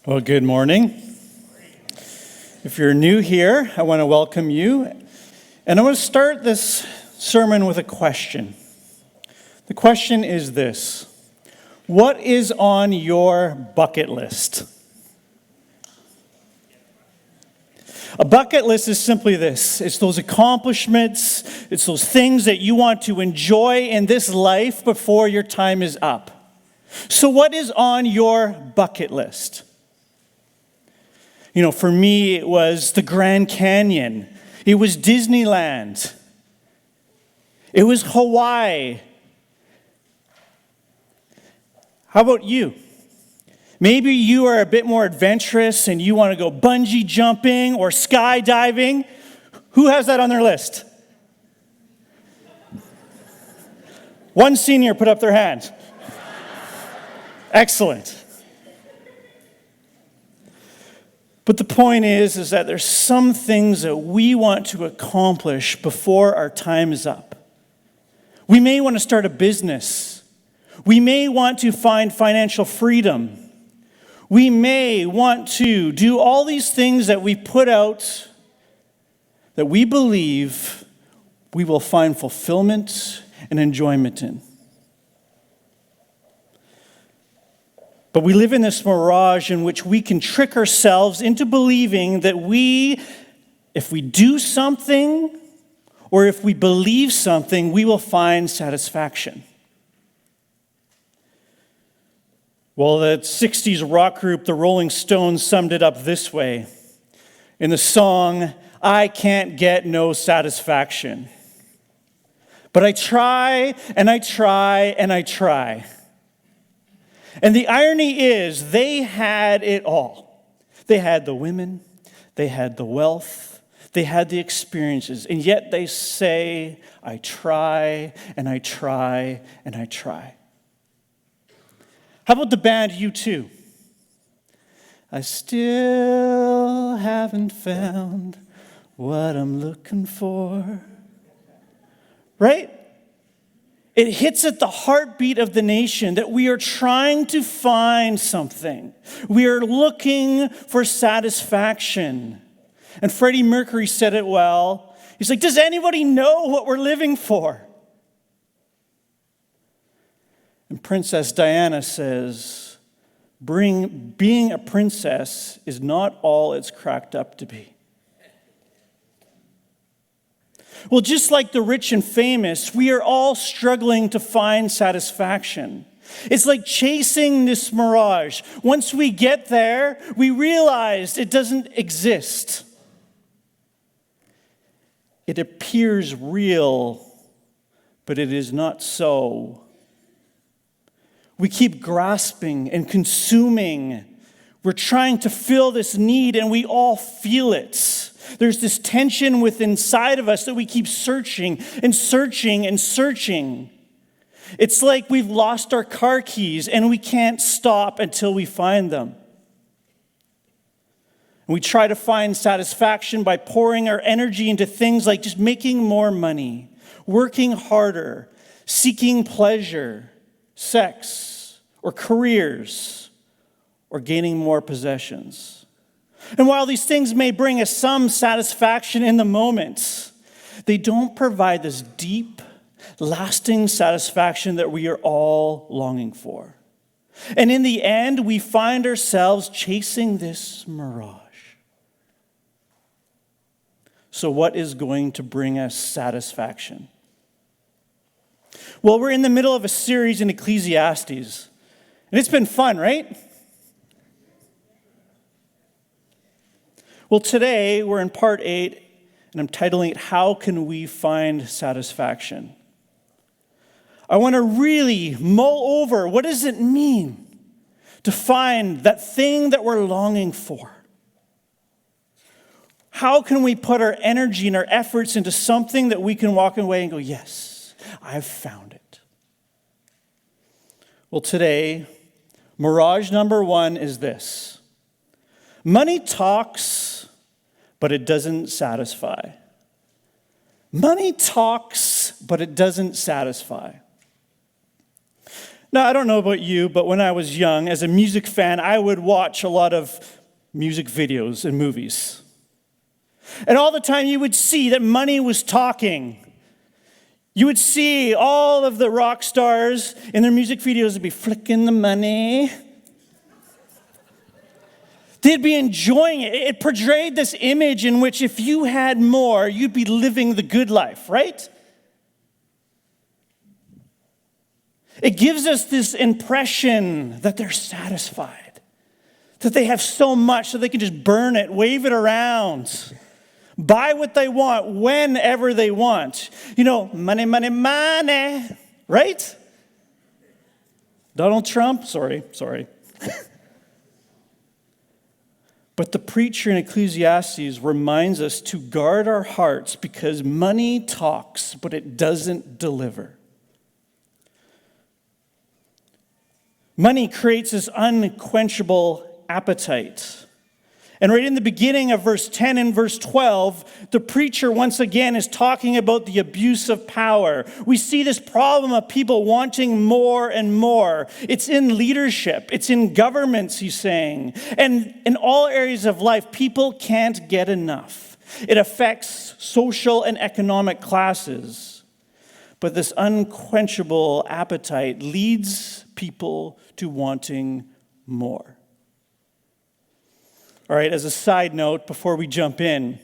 Well, good morning. If you're new here, I want to welcome you. And I want to start this sermon with a question. The question is this: what is on your bucket list? A bucket list is simply this. It's those accomplishments, it's those things that you want to enjoy in this life before your time is up. So what is on your bucket list? You know, for me, it was the Grand Canyon. It was Disneyland. It was Hawaii. How about you? Maybe you are a bit more adventurous and you want to go bungee jumping or skydiving. Who has that on their list? One senior put up their hand. Excellent. But the point is that there's some things that we want to accomplish before our time is up. We may want to start a business. We may want to find financial freedom. We may want to do all these things that we put out that we believe we will find fulfillment and enjoyment in. But we live in this mirage in which we can trick ourselves into believing that if we do something or if we believe something, we will find satisfaction. Well, the 60s rock group, the Rolling Stones, summed it up this way in the song, "I can't get no satisfaction. But I try, and I try, and I try." And the irony is, they had it all. They had the women, they had the wealth, they had the experiences, and yet they say, "I try, and I try, and I try." How about the band U2? I still haven't found what I'm looking for. Right? It hits at the heartbeat of the nation that we are trying to find something. We are looking for satisfaction. And Freddie Mercury said it well. He's like, does anybody know what we're living for? And Princess Diana says, being a princess is not all it's cracked up to be. Well, just like the rich and famous, we are all struggling to find satisfaction. It's like chasing this mirage. Once we get there, we realize it doesn't exist. It appears real, but it is not so. We keep grasping and consuming. We're trying to fill this need, and we all feel it. There's this tension within inside of us that we keep searching and searching and searching. It's like we've lost our car keys and we can't stop until we find them. And we try to find satisfaction by pouring our energy into things like just making more money, working harder, seeking pleasure, sex, or careers, or gaining more possessions. And while these things may bring us some satisfaction in the moment, they don't provide this deep, lasting satisfaction that we are all longing for. And in the end, we find ourselves chasing this mirage. So what is going to bring us satisfaction? Well, we're in the middle of a series in Ecclesiastes, and it's been fun, right? Well, today we're in part 8, and I'm titling it, How Can We Find Satisfaction? I want to really mull over, what does it mean to find that thing that we're longing for? How can we put our energy and our efforts into something that we can walk away and go, yes, I've found it? Well, today, mirage number 1 is this. Money talks, but it doesn't satisfy. Money talks, but it doesn't satisfy. Now, I don't know about you, but when I was young, as a music fan, I would watch a lot of music videos and movies. And all the time you would see that money was talking. You would see all of the rock stars in their music videos would be flicking the money. They'd be enjoying it. It portrayed this image in which if you had more, you'd be living the good life, right? It gives us this impression that they're satisfied, that they have so much that they can just burn it, wave it around, buy what they want whenever they want. You know, money, money, money, right? Donald Trump? Sorry. But the preacher in Ecclesiastes reminds us to guard our hearts because money talks, but it doesn't deliver. Money creates this unquenchable appetite. And right in the beginning of verse 10 and verse 12, the preacher once again is talking about the abuse of power. We see this problem of people wanting more and more. It's in leadership. It's in governments, he's saying. And in all areas of life, people can't get enough. It affects social and economic classes. But this unquenchable appetite leads people to wanting more. All right, as a side note, before we jump in,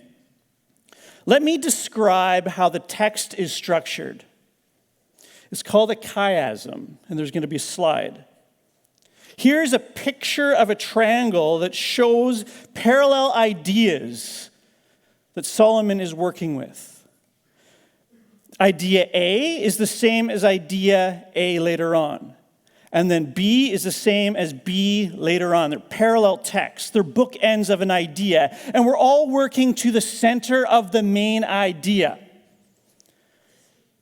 let me describe how the text is structured. It's called a chiasm, and there's going to be a slide. Here's a picture of a triangle that shows parallel ideas that Solomon is working with. Idea A is the same as idea A later on. And then B is the same as B later on. They're parallel texts. They're bookends of an idea. And we're all working to the center of the main idea.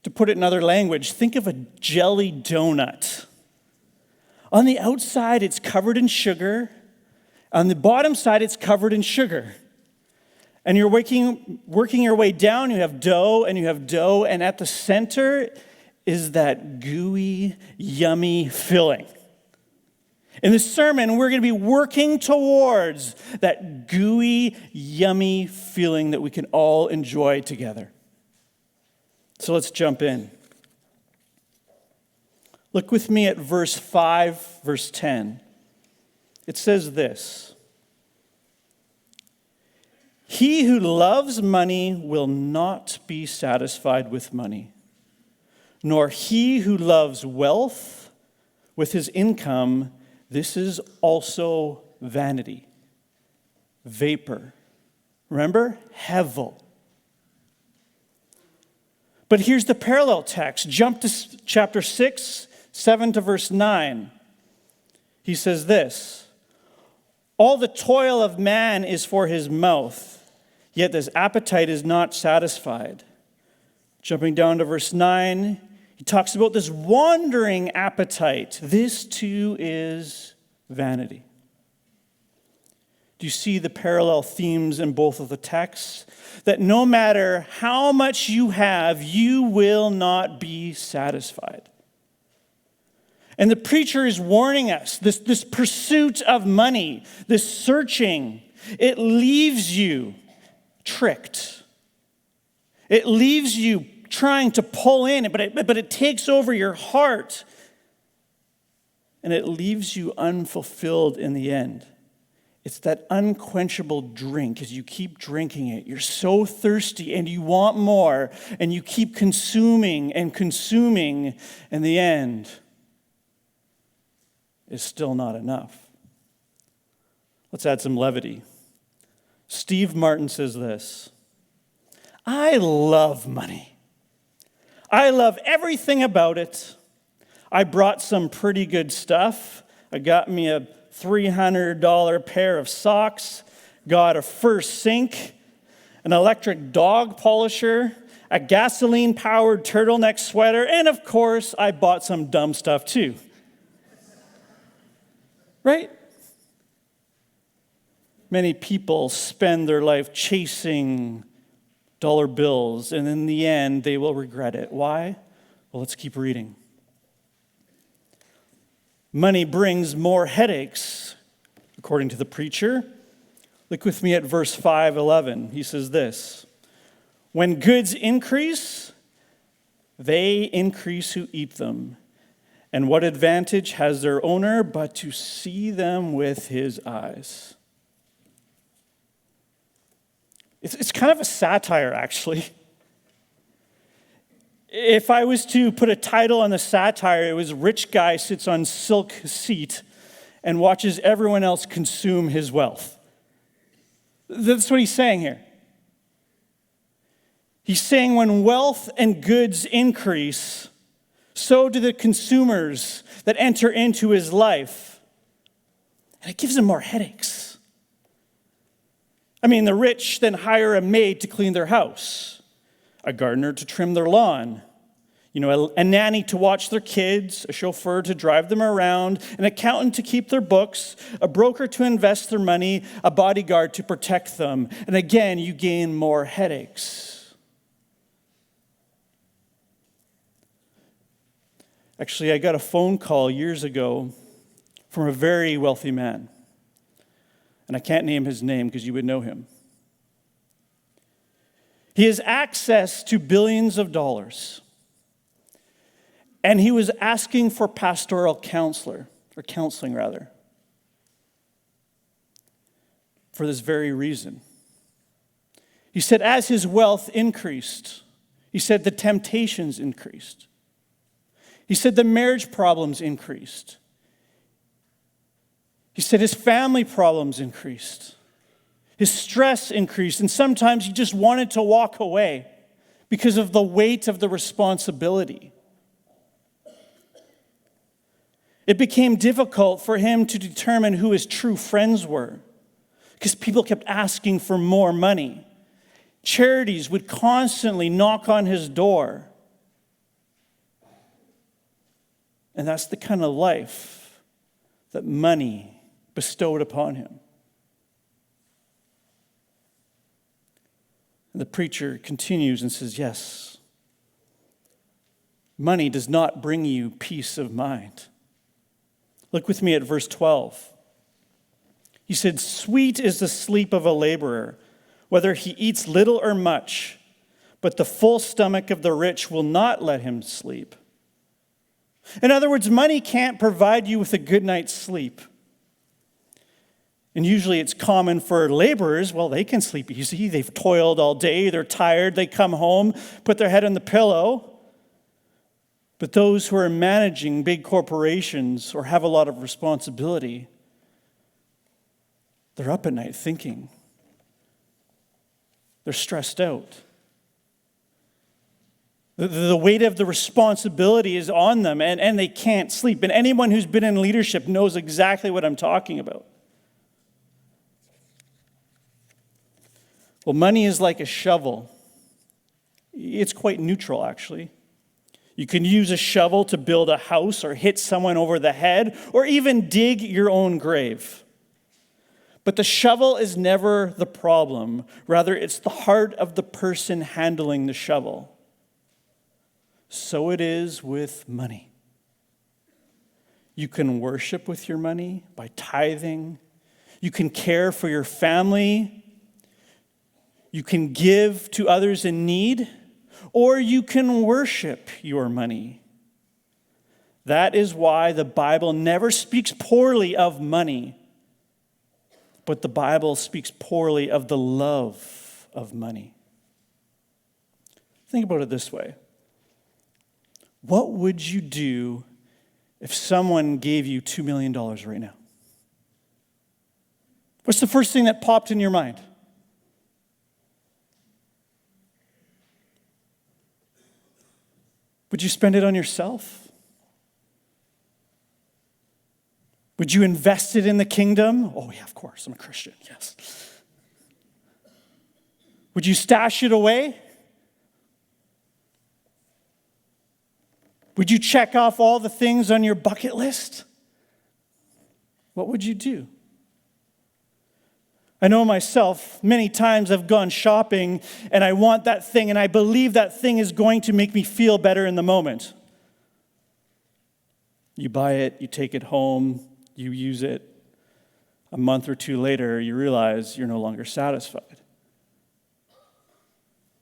To put it in other language, think of a jelly donut. On the outside, it's covered in sugar. On the bottom side, it's covered in sugar. And you're working your way down. You have dough, and at the center is that gooey, yummy filling. In this sermon, we're going to be working towards that gooey, yummy feeling that we can all enjoy together. So let's jump in. Look with me at verse 5, verse 10. It says this: "He who loves money will not be satisfied with money, nor he who loves wealth with his income. This is also vanity." Vapor. Remember? Hevel. But here's the parallel text. Jump to chapter 6, 7 to verse 9. He says this: "All the toil of man is for his mouth, yet his appetite is not satisfied." Jumping down to verse 9, he talks about this wandering appetite. This too is vanity. Do you see the parallel themes in both of the texts? That no matter how much you have, you will not be satisfied. And the preacher is warning us, this pursuit of money, this searching, it leaves you tricked. It leaves you trying to pull in, but it takes over your heart. And it leaves you unfulfilled in the end. It's that unquenchable drink. As you keep drinking it, you're so thirsty and you want more, and you keep consuming and consuming. In the end, it's still not enough. Let's add some levity. Steve Martin says this: "I love money. I love everything about it. I brought some pretty good stuff. I got me a $300 pair of socks, got a first sink, an electric dog polisher, a gasoline-powered turtleneck sweater, and of course, I bought some dumb stuff too." Right? Many people spend their life chasing dollar bills, and in the end, they will regret it. Why? Well, let's keep reading. Money brings more headaches, according to the preacher. Look with me at verse 5:11. He says this, "When goods increase, they increase who eat them. And what advantage has their owner but to see them with his eyes?" It's kind of a satire, actually. If I was to put a title on the satire, it was "Rich Guy Sits on Silk Seat and Watches Everyone Else Consume His Wealth." That's what he's saying here. He's saying when wealth and goods increase, so do the consumers that enter into his life. And it gives him more headaches. I mean, the rich then hire a maid to clean their house, a gardener to trim their lawn, a nanny to watch their kids, a chauffeur to drive them around, an accountant to keep their books, a broker to invest their money, a bodyguard to protect them. And again, you gain more headaches. Actually, I got a phone call years ago from a very wealthy man. And I can't name his name because you would know him. He has access to billions of dollars. And he was asking for pastoral counseling, for this very reason. He said as his wealth increased, he said the temptations increased. He said the marriage problems increased. He said his family problems increased. His stress increased. And sometimes he just wanted to walk away because of the weight of the responsibility. It became difficult for him to determine who his true friends were because people kept asking for more money. Charities would constantly knock on his door. And that's the kind of life that money bestowed upon him. And the preacher continues and says, yes, money does not bring you peace of mind. Look with me at verse 12. He said, "Sweet is the sleep of a laborer, whether he eats little or much, but the full stomach of the rich will not let him sleep." In other words, money can't provide you with a good night's sleep. And usually it's common for laborers, well, they can sleep easy. They've toiled all day, they're tired, they come home, put their head on the pillow. But those who are managing big corporations or have a lot of responsibility, they're up at night thinking. They're stressed out. The weight of the responsibility is on them, and they can't sleep. And anyone who's been in leadership knows exactly what I'm talking about. Well, money is like a shovel. It's quite neutral, actually. You can use a shovel to build a house or hit someone over the head or even dig your own grave. But the shovel is never the problem. Rather, it's the heart of the person handling the shovel. So it is with money. You can worship with your money by tithing. You can care for your family. You can give to others in need, or you can worship your money. That is why the Bible never speaks poorly of money, but the Bible speaks poorly of the love of money. Think about it this way. What would you do if someone gave you $2 million right now? What's the first thing that popped in your mind? Would you spend it on yourself? Would you invest it in the kingdom? Oh, yeah, of course. I'm a Christian, yes. Would you stash it away? Would you check off all the things on your bucket list? What would you do? I know myself, many times I've gone shopping and I want that thing and I believe that thing is going to make me feel better in the moment. You buy it, you take it home, you use it. A month or two later, you realize you're no longer satisfied.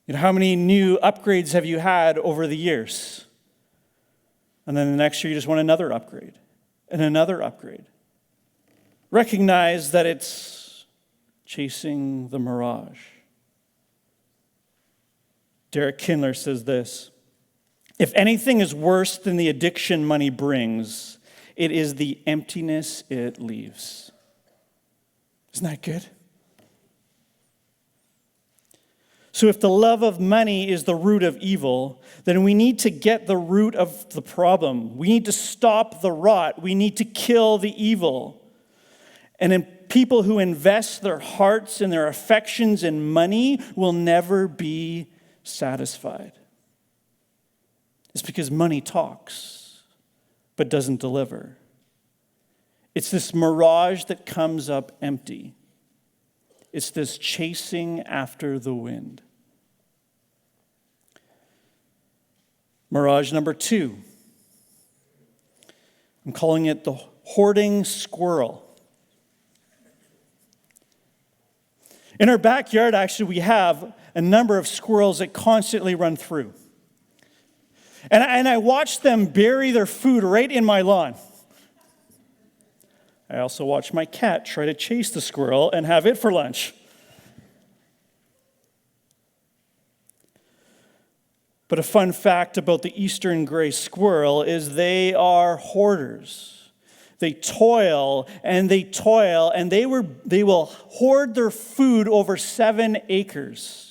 You know, how many new upgrades have you had over the years? And then the next year, you just want another upgrade and another upgrade. Recognize that it's chasing the mirage. Derek Kindler says this: if anything is worse than the addiction money brings, it is the emptiness it leaves. Isn't that good? So if the love of money is the root of evil, then we need to get the root of the problem. We need to stop the rot. We need to kill the evil. And in people who invest their hearts and their affections in money will never be satisfied. It's because money talks, but doesn't deliver. It's this mirage that comes up empty. It's this chasing after the wind. Mirage number 2. I'm calling it the hoarding squirrel. In our backyard, actually, we have a number of squirrels that constantly run through. And I watch them bury their food right in my lawn. I also watch my cat try to chase the squirrel and have it for lunch. But a fun fact about the eastern gray squirrel is they are hoarders. They toil, and they will hoard their food over 7 acres.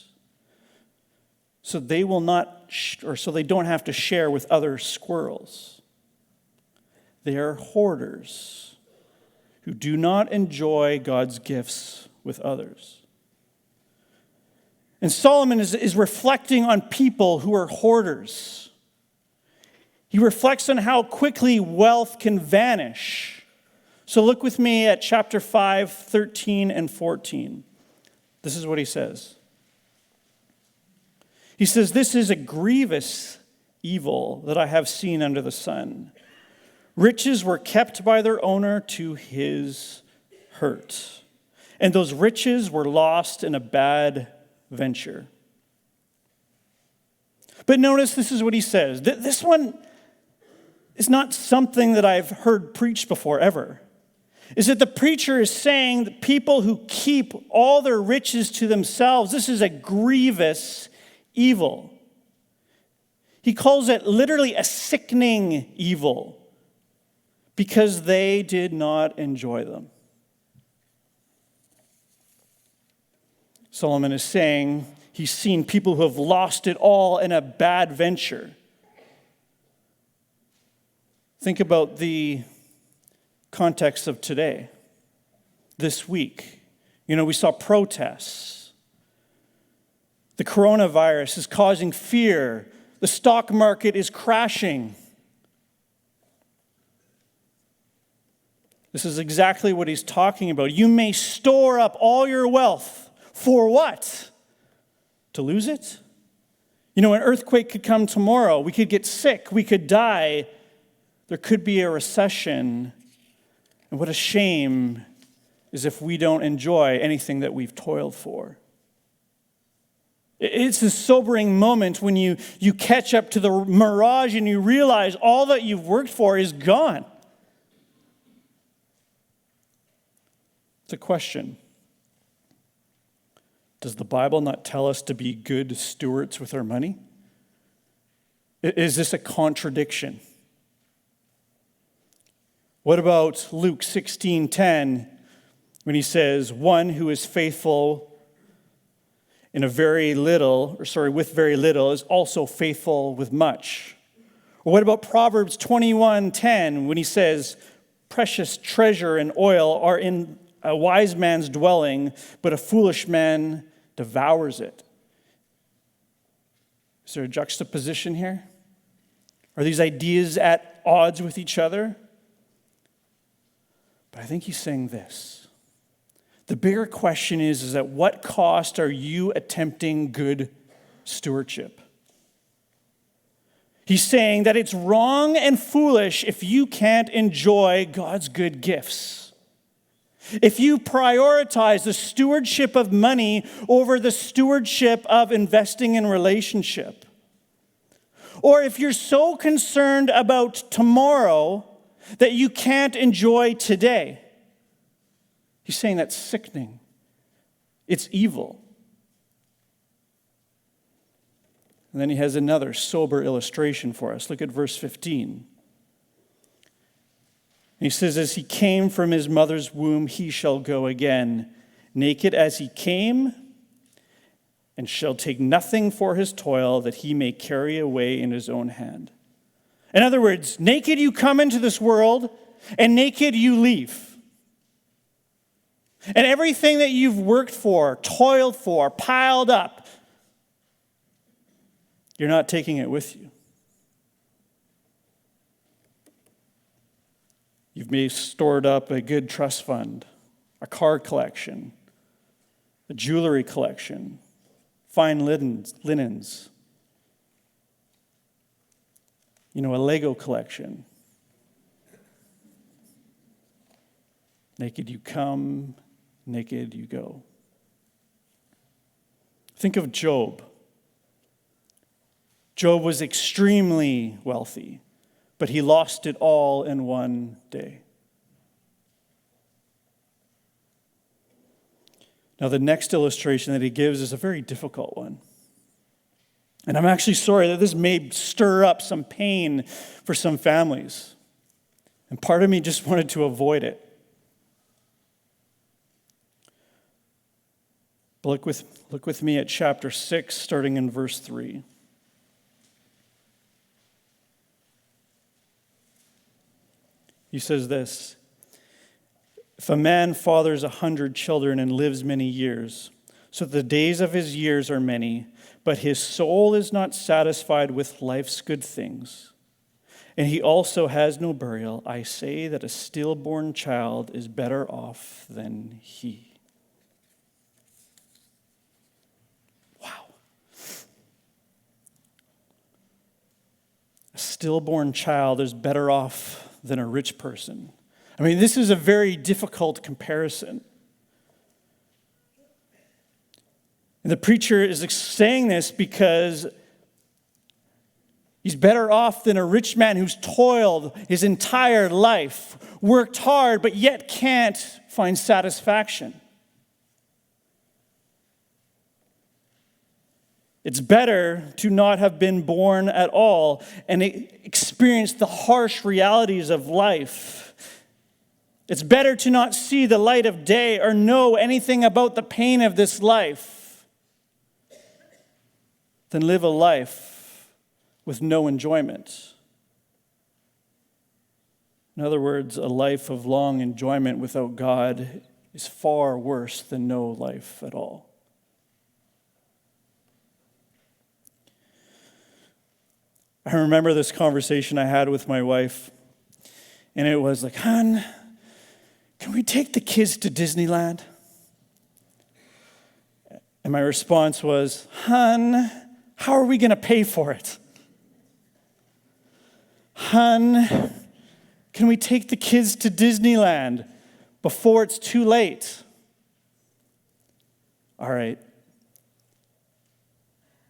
So they will not, so they don't have to share with other squirrels. They are hoarders who do not enjoy God's gifts with others. And Solomon is reflecting on people who are hoarders. He reflects on how quickly wealth can vanish. So look with me at chapter 5, 13 and 14. This is what he says. He says, "This is a grievous evil that I have seen under the sun. Riches were kept by their owner to his hurt, and those riches were lost in a bad venture." But notice this is what he says. This one is not something that I've heard preached before ever. Is that the preacher is saying that people who keep all their riches to themselves, this is a grievous evil. He calls it literally a sickening evil, because they did not enjoy them. Solomon is saying he's seen people who have lost it all in a bad venture. Think about the context of today, this week. You know, we saw protests. The coronavirus is causing fear. The stock market is crashing. This is exactly what he's talking about. You may store up all your wealth. For what? To lose it? You know, an earthquake could come tomorrow. We could get sick. We could die. There could be a recession. And what a shame is if we don't enjoy anything that we've toiled for. It's a sobering moment when you catch up to the mirage and you realize all that you've worked for is gone. It's a question. Does the Bible not tell us to be good stewards with our money? Is this a contradiction? What about Luke 16:10 when he says, "One who is faithful with very little is also faithful with much"? Or what about Proverbs 21:10 when he says, "Precious treasure and oil are in a wise man's dwelling, but a foolish man devours it"? Is there a juxtaposition here? Are these ideas at odds with each other? But I think he's saying this. The bigger question is at what cost are you attempting good stewardship? He's saying that it's wrong and foolish if you can't enjoy God's good gifts. If you prioritize the stewardship of money over the stewardship of investing in relationship. Or if you're so concerned about tomorrow that you can't enjoy today. He's saying that's sickening. It's evil. And then he has another sober illustration for us. Look at verse 15. He says, as he came from his mother's womb, he shall go again, naked as he came, and shall take nothing for his toil that he may carry away in his own hand. In other words, naked you come into this world, and naked you leave. And everything that you've worked for, toiled for, piled up, you're not taking it with you. You've maybe stored up a good trust fund, a car collection, a jewelry collection, fine linens, a Lego collection. Naked you come, naked you go. Think of Job. Job was extremely wealthy, but he lost it all in one day. Now, the next illustration that he gives is a very difficult one. And I'm actually sorry that this may stir up some pain for some families. And part of me just wanted to avoid it. But look with me at chapter 6, starting in verse 3. He says this, if a man fathers 100 children and lives many years, so that the days of his years are many, but his soul is not satisfied with life's good things, and he also has no burial, I say that a stillborn child is better off than he. Wow. A stillborn child is better off than a rich person. I mean, this is a very difficult comparison. And the preacher is saying this because he's better off than a rich man who's toiled his entire life, worked hard, but yet can't find satisfaction. It's better to not have been born at all and experience the harsh realities of life. It's better to not see the light of day or know anything about the pain of this life than live a life with no enjoyment. In other words, a life of long enjoyment without God is far worse than no life at all. I remember this conversation I had with my wife, and it was like, hon, can we take the kids to Disneyland? And my response was, hon, how are we going to pay for it? Hon, can we take the kids to Disneyland before it's too late? All right.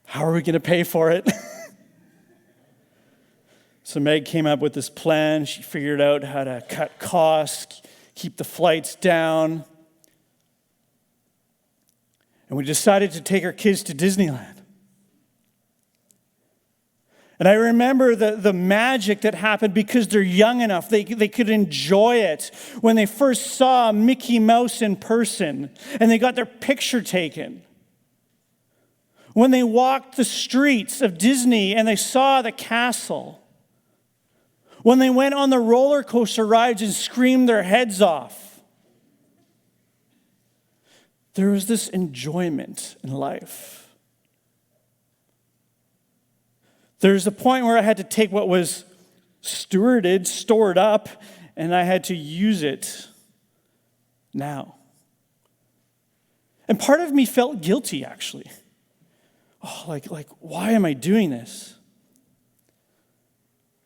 How are we going to pay for it? So Meg came up with this plan. She figured out how to cut costs, keep the flights down. And we decided to take our kids to Disneyland. And I remember the magic that happened because they're young enough. They could enjoy it when they first saw Mickey Mouse in person and they got their picture taken. When they walked the streets of Disney and they saw the castle. When they went on the roller coaster rides and screamed their heads off. There was this enjoyment in life. There's a point where I had to take what was stewarded, stored up, and I had to use it now. And part of me felt guilty, actually. Oh, like, why am I doing this?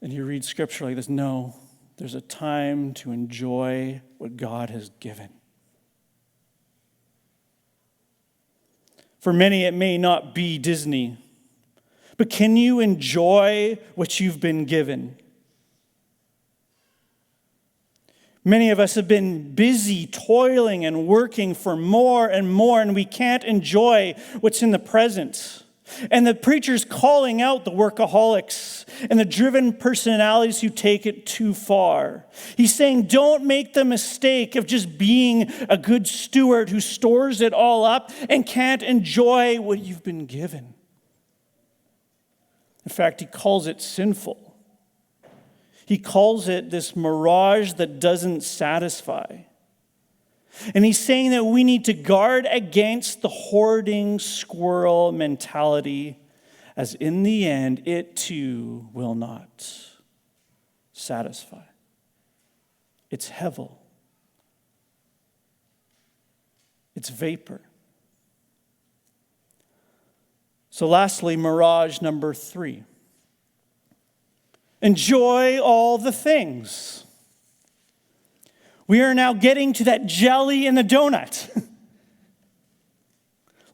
and you read scripture like this, no, there's a time to enjoy what God has given. For many, it may not be Disney, but can you enjoy what you've been given? Many of us have been busy toiling and working for more and more, and we can't enjoy what's in the present. And the preacher's calling out the workaholics and the driven personalities who take it too far. He's saying, don't make the mistake of just being a good steward who stores it all up and can't enjoy what you've been given. In fact, he calls it sinful. He calls it this mirage that doesn't satisfy. And he's saying that we need to guard against the hoarding squirrel mentality, as in the end, it too will not satisfy. It's hevel. It's vapor. So lastly, mirage number 3. Enjoy all the things. We are now getting to that jelly in the donut.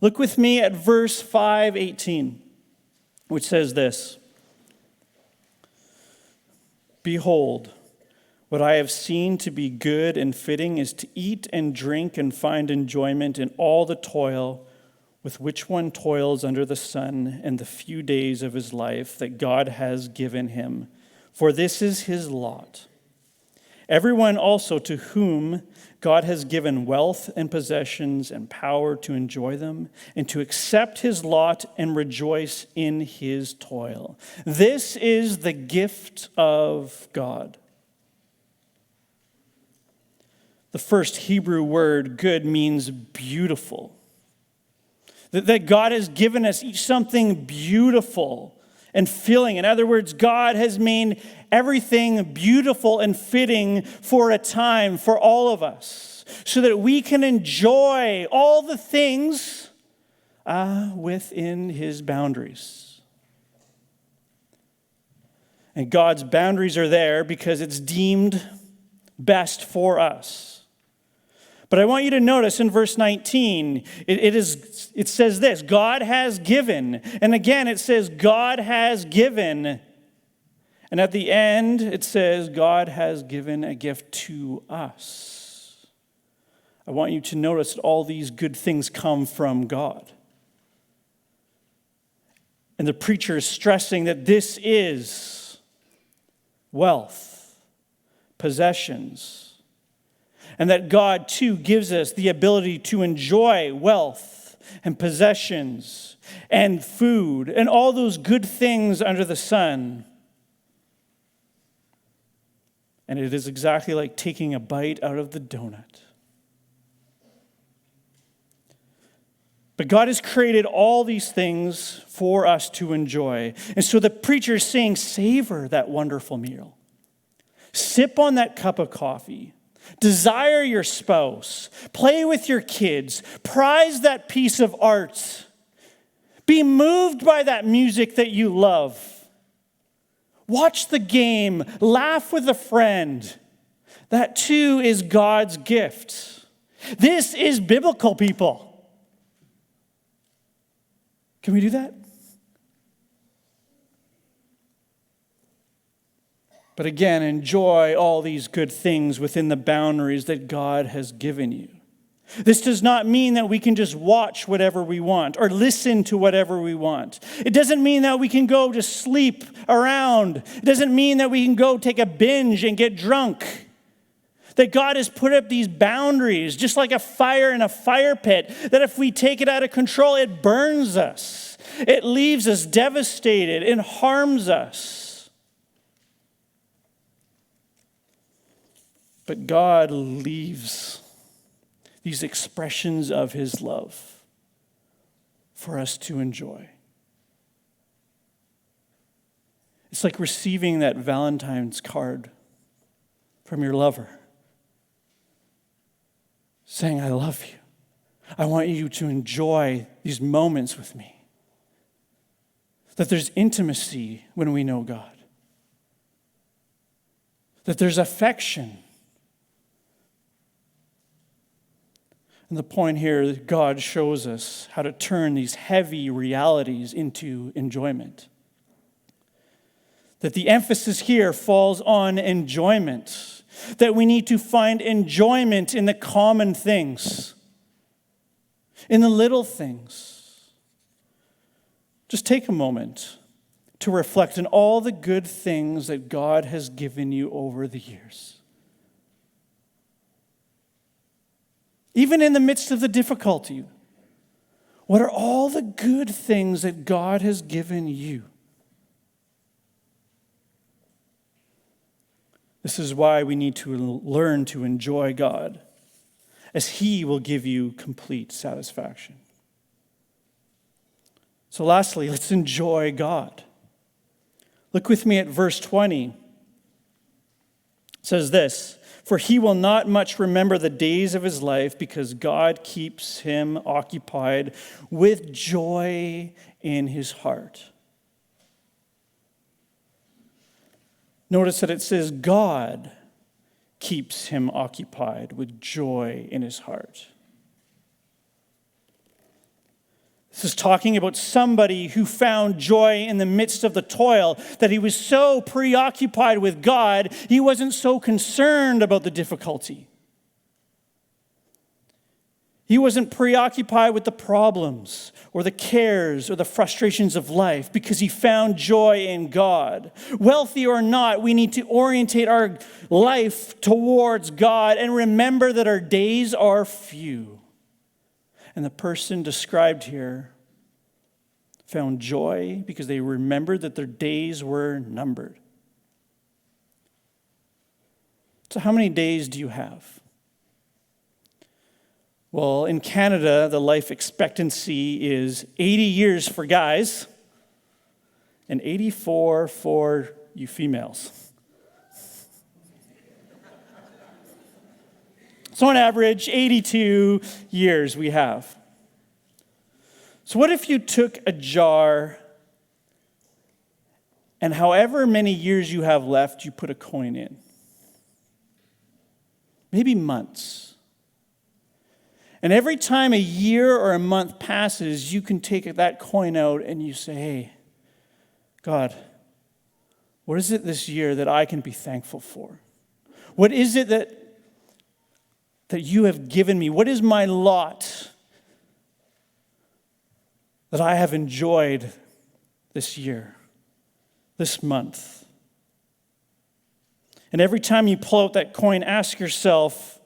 Look with me at verse 5:18, which says this. Behold, what I have seen to be good and fitting is to eat and drink and find enjoyment in all the toil with which one toils under the sun and the few days of his life that God has given him. For this is his lot. Everyone also to whom God has given wealth and possessions and power to enjoy them and to accept his lot and rejoice in his toil. This is the gift of God. The first Hebrew word, good, means beautiful. That God has given us each something beautiful and filling. In other words, God has made everything beautiful and fitting for a time for all of us, so that we can enjoy all the things within his boundaries. And God's boundaries are there because it's deemed best for us. But I want you to notice in verse 19, it says this, God has given. And again, it says God has given. And at the end, it says God has given a gift to us. I want you to notice that all these good things come from God. And the preacher is stressing that this is wealth, possessions, and that God, too, gives us the ability to enjoy wealth and possessions and food and all those good things under the sun. And it is exactly like taking a bite out of the donut. But God has created all these things for us to enjoy. And so the preacher is saying, savor that wonderful meal. Sip on that cup of coffee. Desire your spouse. Play with your kids. Prize that piece of art. Be moved by that music that you love. Watch the game. Laugh with a friend. That too is God's gift. This is biblical, people. Can we do that? But again, enjoy all these good things within the boundaries that God has given you. This does not mean that we can just watch whatever we want or listen to whatever we want. It doesn't mean that we can go just sleep around. It doesn't mean that we can go take a binge and get drunk. That God has put up these boundaries, just like a fire in a fire pit, that if we take it out of control, it burns us. It leaves us devastated. It harms us. But God leaves these expressions of his love for us to enjoy. It's like receiving that Valentine's card from your lover saying, I love you. I want you to enjoy these moments with me. That there's intimacy when we know God. that there's affection. And the point here, God shows us how to turn these heavy realities into enjoyment. That the emphasis here falls on enjoyment. That we need to find enjoyment in the common things, in the little things. Just take a moment to reflect on all the good things that God has given you over the years. Even in the midst of the difficulty, what are all the good things that God has given you? This is why we need to learn to enjoy God, as He will give you complete satisfaction. So lastly, let's enjoy God. Look with me at verse 20. It says this, "For he will not much remember the days of his life, because God keeps him occupied with joy in his heart." Notice that it says God keeps him occupied with joy in his heart. This is talking about somebody who found joy in the midst of the toil, that he was so preoccupied with God, he wasn't so concerned about the difficulty. He wasn't preoccupied with the problems or the cares or the frustrations of life because he found joy in God. Wealthy or not, we need to orientate our life towards God and remember that our days are few. And the person described here found joy because they remembered that their days were numbered. So how many days do you have? Well, in Canada, the life expectancy is 80 years for guys and 84 for you females. So on average, 82 years we have. So what if you took a jar and however many years you have left, you put a coin in? Maybe months. And every time a year or a month passes, you can take that coin out and you say, hey, God, what is it this year that I can be thankful for? What is it that you have given me? What is my lot that I have enjoyed this year, this month? And every time you pull out that coin, ask yourself,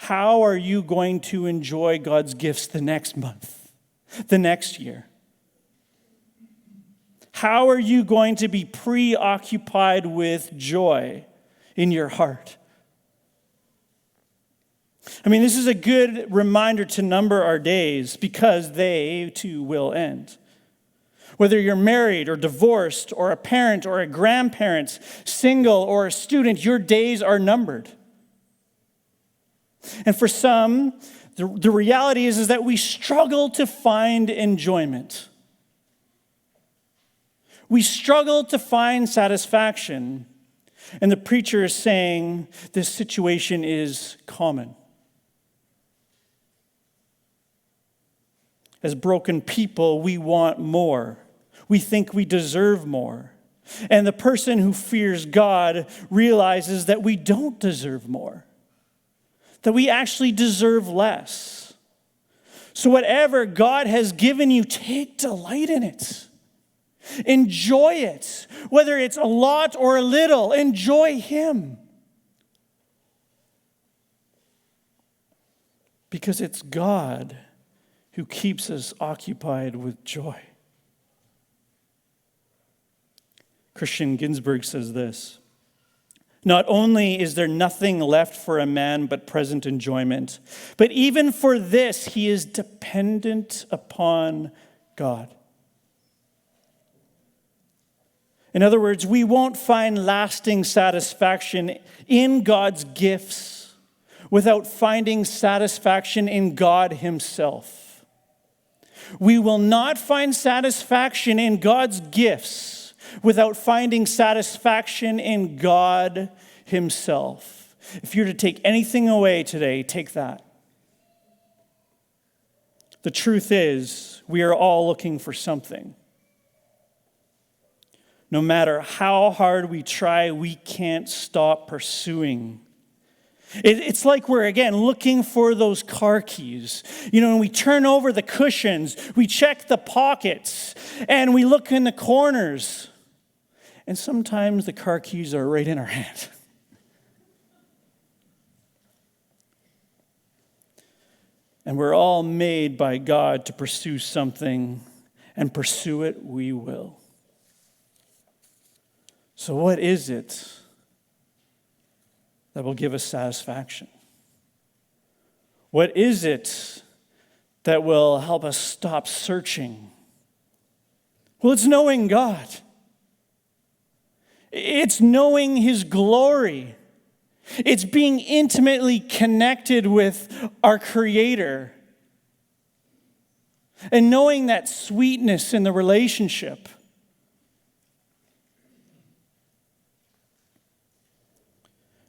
how are you going to enjoy God's gifts the next month, the next year? How are you going to be preoccupied with joy in your heart? I mean, this is a good reminder to number our days because they too will end. Whether you're married or divorced or a parent or a grandparent, single or a student, your days are numbered. And for some, the reality is that we struggle to find enjoyment. We struggle to find satisfaction. And the preacher is saying this situation is common. As broken people, we want more. We think we deserve more. And the person who fears God realizes that we don't deserve more. That we actually deserve less. So whatever God has given you, take delight in it. Enjoy it. Whether it's a lot or a little, enjoy Him. Because it's God who keeps us occupied with joy. Christian Ginsburg says this, "Not only is there nothing left for a man but present enjoyment, but even for this he is dependent upon God." In other words, we won't find lasting satisfaction in God's gifts without finding satisfaction in God Himself. We will not find satisfaction in God's gifts without finding satisfaction in God himself. If you're to take anything away today, take that. The truth is, we are all looking for something. No matter how hard we try, we can't stop pursuing. It's like we're, again, looking for those car keys. When we turn over the cushions, we check the pockets, and we look in the corners. And sometimes the car keys are right in our hand. And we're all made by God to pursue something, and pursue it we will. So what is it that will give us satisfaction? What is it that will help us stop searching? Well, it's knowing God. It's knowing his glory. It's being intimately connected with our Creator. And knowing that sweetness in the relationship.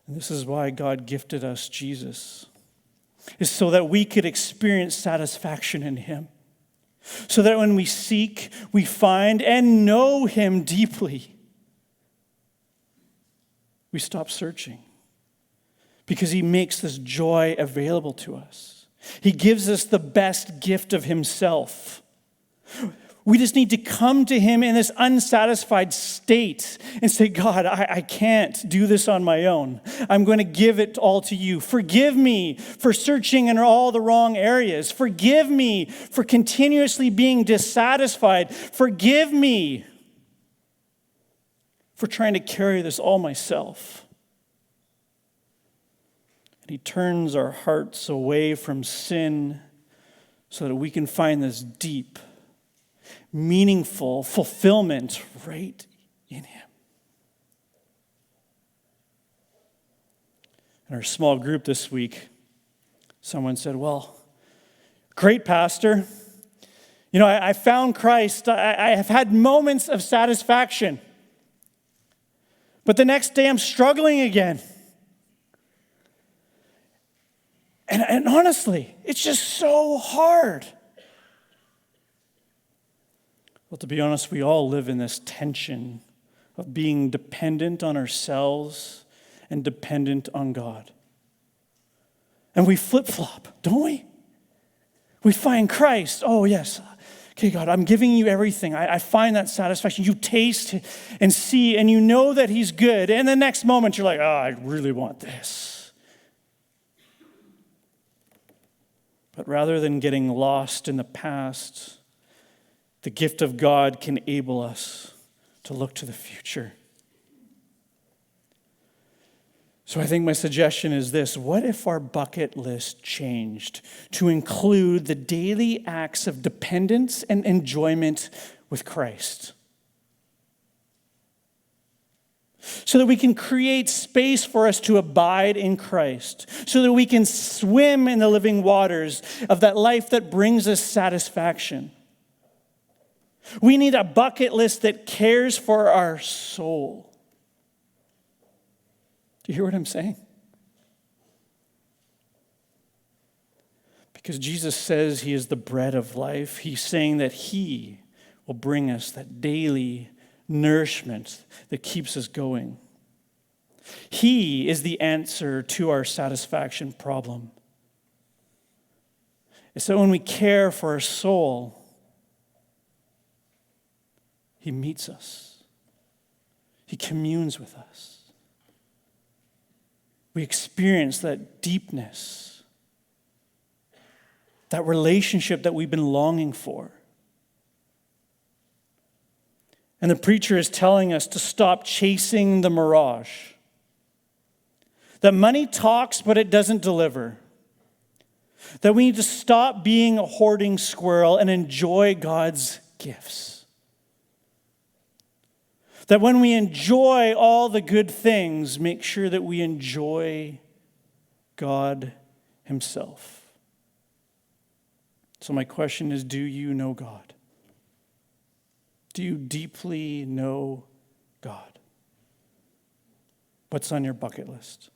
And this is why God gifted us Jesus, is so that we could experience satisfaction in him. So that when we seek, we find and know him deeply. We stop searching because he makes this joy available to us. He gives us the best gift of himself. We just need to come to him in this unsatisfied state and say, God, I can't do this on my own. I'm going to give it all to you. Forgive me for searching in all the wrong areas. Forgive me for continuously being dissatisfied. Forgive me for trying to carry this all myself. And he turns our hearts away from sin so that we can find this deep, meaningful fulfillment right in him. In our small group this week, someone said, well, great, Pastor. I found Christ. I have had moments of satisfaction. But the next day I'm struggling again. And honestly, it's just so hard. Well, to be honest, we all live in this tension of being dependent on ourselves and dependent on God. And we flip-flop, don't we? We find Christ. Oh, yes. Okay, God, I'm giving you everything. I find that satisfaction. You taste and see, and you know that he's good. And the next moment, you're like, oh, I really want this. But rather than getting lost in the past, the gift of God can enable us to look to the future. So I think my suggestion is this. What if our bucket list changed to include the daily acts of dependence and enjoyment with Christ? So that we can create space for us to abide in Christ. So that we can swim in the living waters of that life that brings us satisfaction. We need a bucket list that cares for our soul. Do you hear what I'm saying? Because Jesus says he is the bread of life. He's saying that he will bring us that daily nourishment that keeps us going. He is the answer to our satisfaction problem. And so when we care for our soul, he meets us. He communes with us. We experience that deepness, that relationship that we've been longing for. And the preacher is telling us to stop chasing the mirage. That money talks, but it doesn't deliver. That we need to stop being a hoarding squirrel and enjoy God's gifts. That when we enjoy all the good things, make sure that we enjoy God himself. So my question is, do you know God? Do you deeply know God? What's on your bucket list?